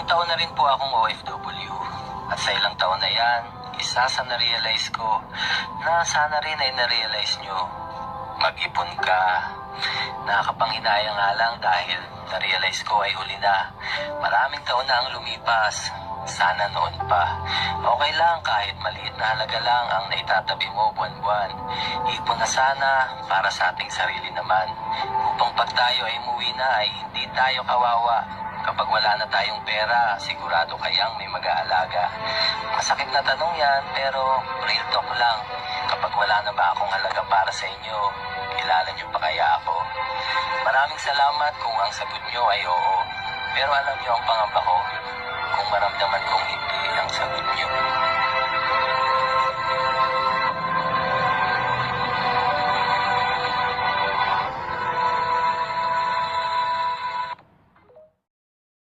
taon na rin po akong OFW. At sa ilang taon na yan, isa sa na-realize ko na sana rin ay na-realize nyo. Mag-ipon ka. Nakakapanghinaya nga lang dahil na-realize ko ay huli na. Maraming taon na ang lumipas. Sana noon pa. Okay lang kahit maliit na halaga lang ang naitatabi mo buwan-buwan. Ipon na sana para sa ating sarili naman. Upang pag tayo ay umuwi na ay hindi tayo kawawa. Kapag wala na tayong pera, sigurado kayang may mag-aalaga. Masakit na tanong yan, pero real talk lang. Kapag wala na ba akong halaga para sa inyo, kilala niyo pa kaya ako? Maraming salamat kung ang sagot niyo ay oo. Pero alam niyo ang pangamba ko, kung maramdaman kong hindi ang sagot niyo.